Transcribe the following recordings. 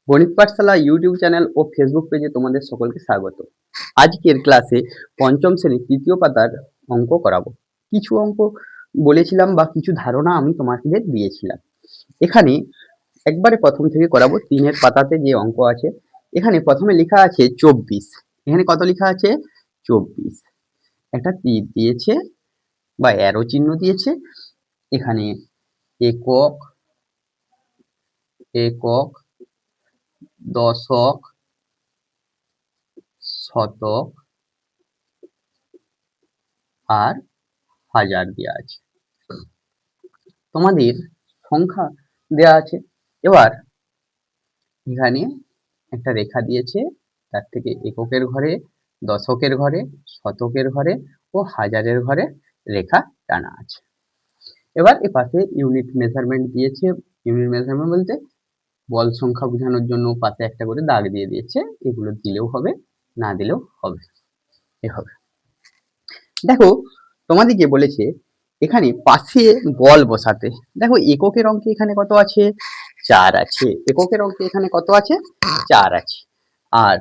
গণিত পাঠশালা YouTube channel ও Facebook পেজে তোমাদের সকলকে স্বাগত। আজকের ক্লাসে পঞ্চম শ্রেণীর তৃতীয় পাতার অঙ্ক করাবো। কিছু অঙ্ক বলেছিলাম বা কিছু ধারণা আমি তোমাদের দিয়েছিলাম। এখানে একবারে প্রথম থেকে করাবো। 3 পাতাতে যে অঙ্ক আছে, এখানে প্রথমে লেখা আছে 24। এখানে কত লেখা আছে? 24। একটা তীর দিয়েছে বা অ্যারো চিহ্ন দিয়েছে। এখানে একক, একক, দশক, শতক আর হাজার দেওয়া আছে। তোমাদের সংখ্যা দেওয়া আছে। এবার এখানে একটা রেখা দিয়েছে, তার থেকে এককের ঘরে, দশকের ঘরে, শতকের ঘরে ও হাজারের ঘরে রেখা টানা আছে। এবার এ পাশে ইউনিট মেজারমেন্ট দিয়েছে। ইউনিট মেজারমেন্ট বলতে বল সংখ্যা বোঝানোর জন্য পাশে একটা করে দাগ দিয়ে দিয়েছে। এগুলো দিলেও হবে, না দিলেও হবে। এভাবে দেখো, তোমাদেরকে বলেছে এখানে পাশে বল বসাতে। দেখো এককের অঙ্কে এখানে কত আছে? 4 আছে। এককের অঙ্কে এখানে কত আছে? 4 আছে। আর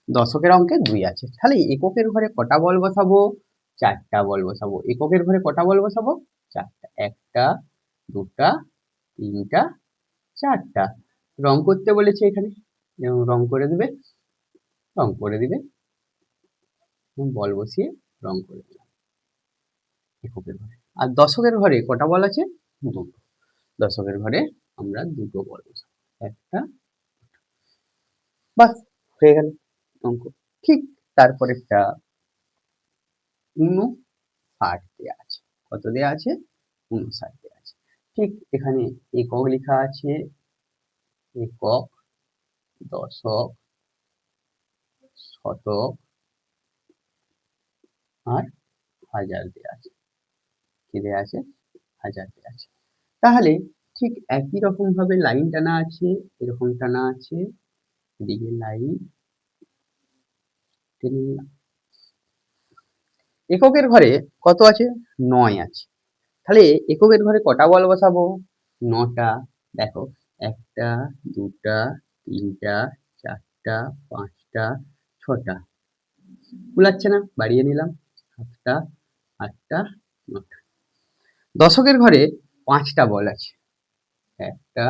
দশকের অঙ্কে 2 আছে। তাহলে এককের ঘরে কটা বল বসাবো? 4টা বল বসাবো। এককের ঘরে কটা বল বসাবো? 4টা। 1টা, 2টা, 3টা, 4টা। রং করতে বলেছে এখানে, রং করে দিবে, রং করে দিবে, বল বসিয়ে রং করে দিলাম এককের ঘরে। আর দশকের ঘরে কটা বল আছে? 2টো। দশকের ঘরে আমরা 2টো বল বসাবো। একটা, বাস হয়ে গেল অঙ্ক। ঠিক তারপরেরটা 59 দেয়া আছে। কত দেয়া আছে? 59 দেয়া আছে। ঠিক এখানে একক লেখা আছে, একক, দশক, শতক আর হাজার দেয়া আছে। কি দেয়া আছে? হাজার দেয়া আছে। তাহলে ঠিক একই রকম ভাবে লাইন টানা আছে, এরকম টানা আছে, এদিকে লাইন টেনে নিলাম। এককের ঘরে কত আছে? 9 আছে। তাহলে এককের ঘরে কটা বল বসাবো? 9টা। দেখো, 1টা, 2টা, 3টা, 4টা, 5টা, 6টা। কুলাচ্ছে না, বাড়িয়ে নিলাম। 7টা, 8টা, 9টা। দশকের ঘরে 5টা বল আছে। 1টা,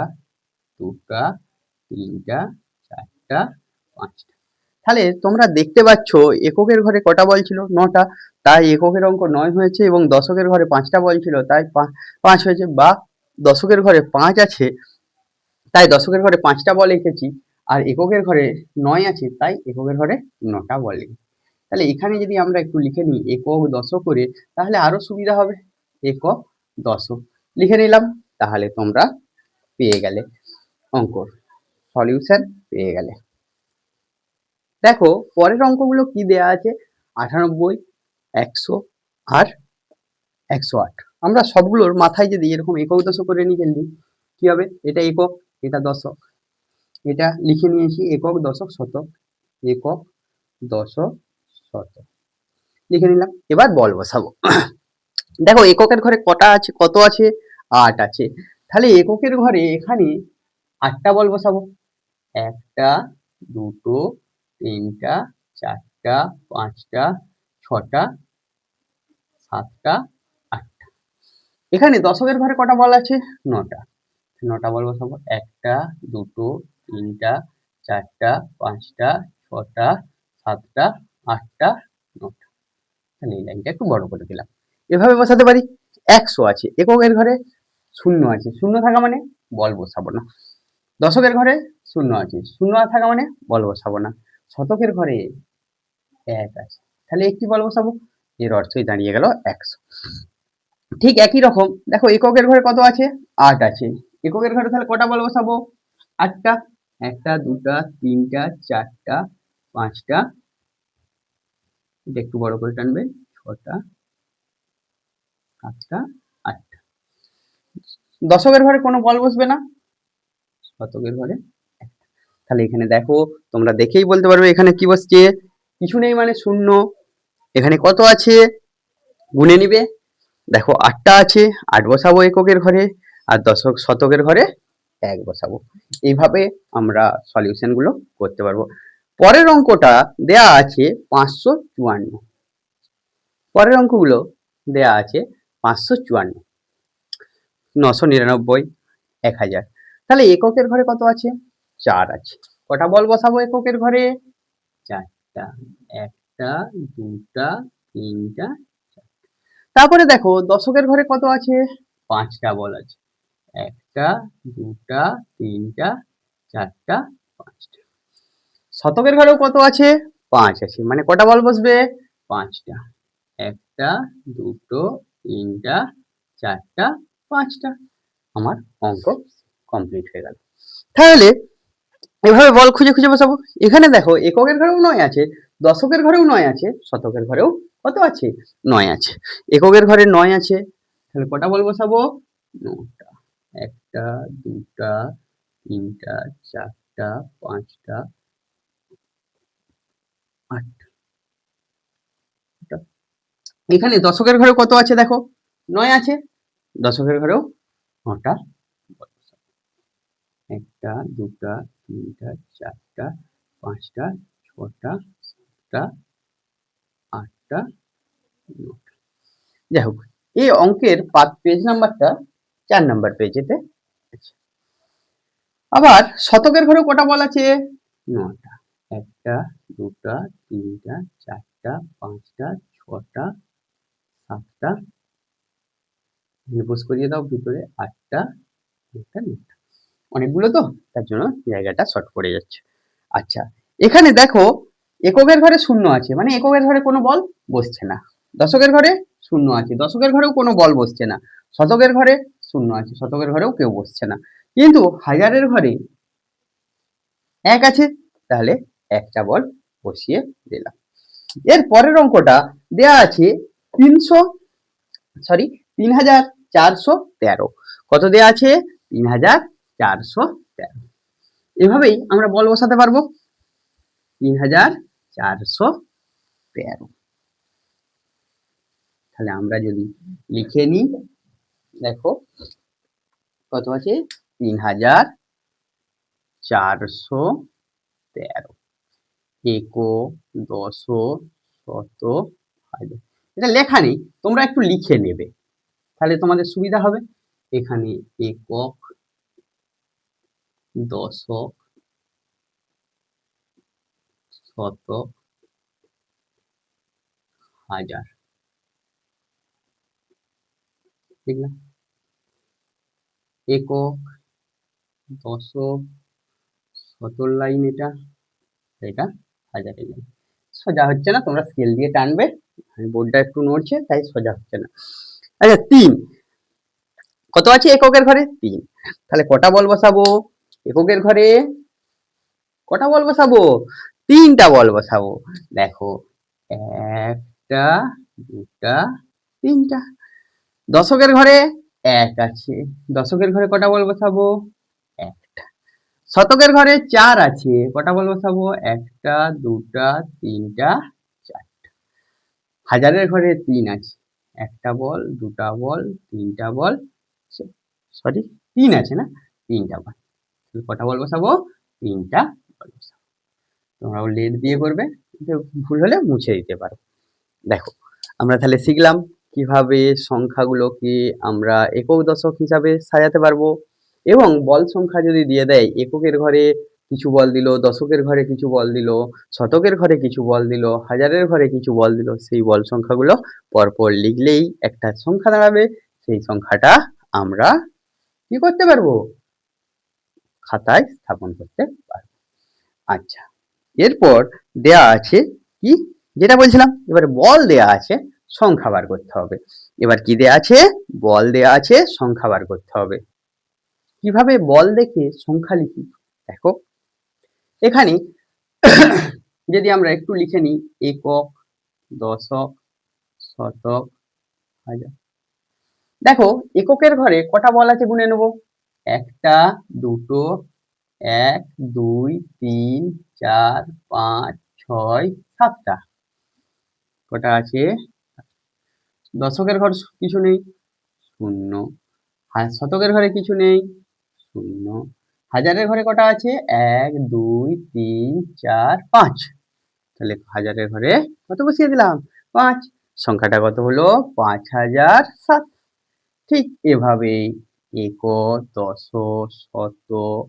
2টা, 3টা, 4টা, 5টা। তাহলে তোমরা দেখতে পাচ্ছ এককের ঘরে কটা বল ছিল? 9টা। তাই এককের অঙ্ক 9 হয়েছে, এবং দশকের ঘরে 5টা বল ছিল তাই 5 হয়েছে। বা দশকের ঘরে 5 আছে তাই দশকের ঘরে 5টা বল এঁকেছি, আর এককের ঘরে 9 আছে তাই এককের ঘরে 9টা বল এঁকেছি। তাহলে এখানে যদি আমরা একটু লিখে নিই একক দশক করে, তাহলে আরো সুবিধা হবে। একক দশক লিখে নিলাম, তাহলে তোমরা পেয়ে গেলে অঙ্কর সলিউশন পেয়ে গেলে। দেখো পরের অঙ্কগুলো কি দেয়া আছে? 98, 100 আর 108। আমরা সবগুলোর মাথায় যদি এরকম একক দশক করে নিয়ে নিই, কি হবে? এটা একক, এটা দশক। এটা লিখে নিয়েছি একক, দশক, শতক। একক, দশক, শতক লিখে নিলাম। এবার বল বসাবো। দেখো এককের ঘরে কটা আছে? কত আছে? 8 আছে। তাহলে এককের ঘরে এখানে 8টা বল বসাবো। 1টা, 2টো, 3টা, 4টা, 5টা, 6টা, 7টা, 8টা। এখানে দশকের ঘরে কটা বল আছে? 9টা। 9টা বল বসাবো। 1টা, 2টো, 3টা, 4টা, 5টা, 6টা, 7টা, 8টা, 9টা। তাহলে এই লাইনটা একটু বড় করে দিলাম। এভাবে বসাতে পারি। 100 আছে। এককের ঘরে 0 আছে। 0 থাকা মানে বল বসাবো না। দশকের ঘরে 0 আছে। 0 থাকা মানে বল বসাবো না। শতকের ঘরে 1 আছে। তাহলে একটি বল বসাবো। এর অর্থই দাঁড়িয়ে গেল 100। ঠিক একই রকম দেখো এককের ঘরে কত আছে? 8 আছে। এককের ঘরে তাহলে কটা বল বসাবো? 8টা। 1টা, 2টা, 3টা, 4টা, 5টা, এটা একটু বড় করে টানবে, 6টা, 7টা, 8টা। দশকের ঘরে কোনো বল বসবে না, শতকের ঘরে 1টা। তাহলে এখানে দেখো, তোমরা দেখেই বলতে পারবে এখানে কি বসছে? কিছু নেই মানে 0। এখানে কত আছে? গুনে নিবে। দেখো 8টা আছে, 8 বসাবো এককের ঘরে, আর শতকের ঘরে 1 বসাবো। এইভাবে আমরা সলিউশন গুলো করতে পারবো। পরের অঙ্কটা দেয়া আছে 554। পরের অঙ্কগুলো দেয়া আছে 554, 999, 1000। তাহলে এককের ঘরে কত আছে? 4 আছে। কটা বল বসাবো এককের ঘরে? 4টা। 1টা, 2টা, 3টা। তারপরে দেখো দশকের ঘরে কত আছে? 5টা বল আছে। 1টা, 2টা, 3টা, 4টা, 5টা। শতকের ঘরেও কত আছে? 5 আছে। মানে কটা বল বসবে? 5টা। 1টা, 2টো, 3টা, 4টা, 5টা। আমার অঙ্ক কমপ্লিট হয়ে গেল। তাহলে এভাবে বল খুঁজে খুঁজে বসাবো। এখানে দেখো এককের ঘরেও 9 আছে, দশকের ঘরেও 9 আছে, শতকের ঘরেও কত আছে? 9 আছে। এককের ঘরে 9 আছে, তাহলে কটা বল বসাবো? 9টা। 1টা, 2টা, 3টা, 4টা, 5টা, 8টা। এখানে দশকের ঘরে কত আছে দেখো? 9 আছে। দশকের ঘরেও 9টা বল বসাবো। 1টা, 2টা, 3টা, 4টা, 5টা, 6টা, 7টা, 8টা, 9টা। যাই হোক, এই অঙ্কের পেজ নাম্বারটা 4 নাম্বার পেজেতে আছে। আবার শতকের ঘরে কটা বল আছে? 9টা। 1টা, 2টা, 3টা, 4টা, 5টা, 6টা, 7টা, বস করিয়ে দাও ভিতরে 8টা, 9টা, 9টা। অনেকগুলো তো, তার জন্য জায়গাটা শর্ট পড়ে যাচ্ছে। আচ্ছা, এখানে দেখো এককের ঘরে 0 আছে, মানে এককের ঘরে কোনো বল বসছে না। দশকের ঘরে 0 আছে, দশকের ঘরেও কোনো বল বসছে না। শতকের ঘরে 0 আছে, শতকের ঘরেও কেউ বসছে না। কিন্তু হাজারের ঘরে 1 আছে, তাহলে একটা বল বসিয়ে দিলাম। এর পরের অঙ্কটা দেয়া আছে 3413। কত দেয়া আছে? 3413। এভাবেই আমরা বল বসাতে পারবো। 3413। তাহলে আমরা যদি লিখে নিই, দেখো কত আছে? 3413। একক, দশক, শতক, হাজার। এটা লেখা নেই, তোমরা একটু লিখে নেবে, তাহলে তোমাদের সুবিধা হবে। এখানে একক, দশক, শতক, হাজার। ঠিক না? একক, দশক, শতর লাইন এটা, এটা হাজারের লাইন। সোজা হচ্ছে না, তোমরা স্কেল দিয়ে টানবে। বোর্ডটা একটু নড়ছে, তাই সোজা হচ্ছে না। আচ্ছা, 3 কত আছে এককের ঘরে? 3। তাহলে কটা বল বসাবো এককের ঘরে? কটা বল বসাবো? 3টা বল বসাবো। দেখো, 1টা, 2টা, 3টা। দশকের ঘরে 1 আছে, দশকের ঘরে কটা বল বসাবো? 1টা। শতকের ঘরে 4 আছে, কটা বল বসাবো? 1টা, 2টা, 3টা, 4টা। হাজারের ঘরে 3 আছে, 1টা বল, 2টা বল, 3টা বল, সরি 3 আছে না, 3টা বল। কটা বল বসাবো? 3টা বল বসাবো। তোমরাও লেড দিয়ে করবে, ভুল হলে মুছে দিতে পারো। দেখো, আমরা তাহলে শিখলাম কিভাবে সংখ্যাগুলোকে আমরা একক দশক হিসাবে সাজাতে পারবো, এবং বল সংখ্যা যদি দিয়ে দেয়, এককের ঘরে কিছু বল দিল, দশকের ঘরে কিছু বল দিল, শতকের ঘরে কিছু বল দিল, হাজারের ঘরে কিছু বল দিল, সেই বল সংখ্যাগুলো পরপর লিখলেই একটা সংখ্যা দাঁড়াবে। সেই সংখ্যাটা আমরা কি করতে পারবো? খাতায় স্থাপন করতে পারবো। আচ্ছা, এরপর দেয়া আছে কি, যেটা বলছিলাম, এবার বল দেয়া আছে, সংখ্যা বার করতে হবে। এবার কি দেয়া আছে? বল দেয়া আছে, সংখ্যা বার করতে হবে। কিভাবে বল দেখে সংখ্যা লিখি? দেখো, এখানে যদি আমরা একটু লিখে নিই, একক, দশক, শতক, হাজার। দেখো, এককের ঘরে কটা বল আছে গুনে নেব। 1টা, 2টো, 1, 2, 3, 4, 5, 6, 7টা। কটা আছে? দশকের ঘর কিছু নেই, 0। শতকের ঘরে কিছু নেই, শূন্য। হাজারের ঘরে কটা আছে? 1, 2, 3, 4, 5। তাহলে হাজারের ঘরে কত বসিয়ে দিলাম? 5। সংখ্যাটা কত হলো? 5007। ঠিক এভাবেই একক, দশক, শতক,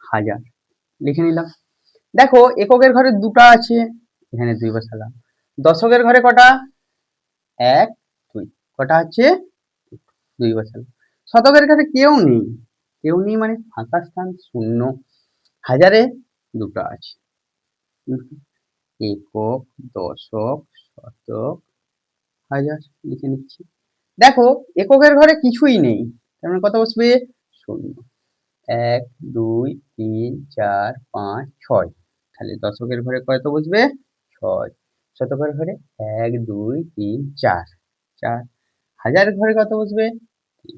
হাজার লিখে নিলাম। দেখো এককের ঘরে দুটো আছে, এখানে 2 বসালাম। দশকের ঘরে কটা? 1, 2। কটা আছে? 2 বসালাম। শতকের ঘরে কেউ নেই, কেউ নেই মানে ফাঁকা স্থান শূন্য। হাজারে দুটো আছে, একক, দশক, শতক, হাজার লিখে নিচ্ছি। দেখো এককের ঘরে কিছুই নেই, তার মানে কত বসবে? শূন্য। 1, 2, 3, 4, 5, 6। তাহলে দশকের ঘরে কত বসবে? 6। শতকের ঘরে 1, 2, 3, 4, 4। হাজারের ঘরে কত বসবে? 3।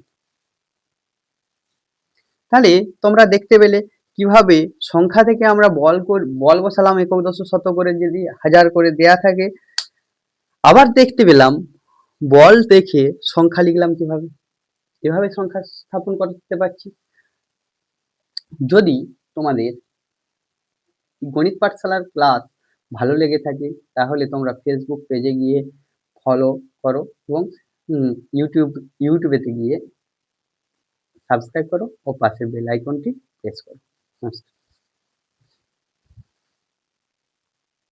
তাহলে তোমরা দেখতে পেলে কিভাবে সংখ্যা থেকে আমরা বল বসালাম একক, দশক, শতক করে, যদি হাজার করে দেয়া থাকে। আবার দেখতে পেলাম বল দেখে সংখ্যা লিখলাম কিভাবে, এভাবে সংখ্যা স্থাপন করতে পারছি। যদি তোমাদের গণিত পাঠশালার ক্লাস ভালো লেগে থাকে তাহলে তোমরা ফেসবুক পেজে গিয়ে ফলো করো এবং ইউটিউবেতে গিয়ে সাবস্ক্রাইব করো ও পাশের বেল আইকনটি প্রেস করো। নমস্কার।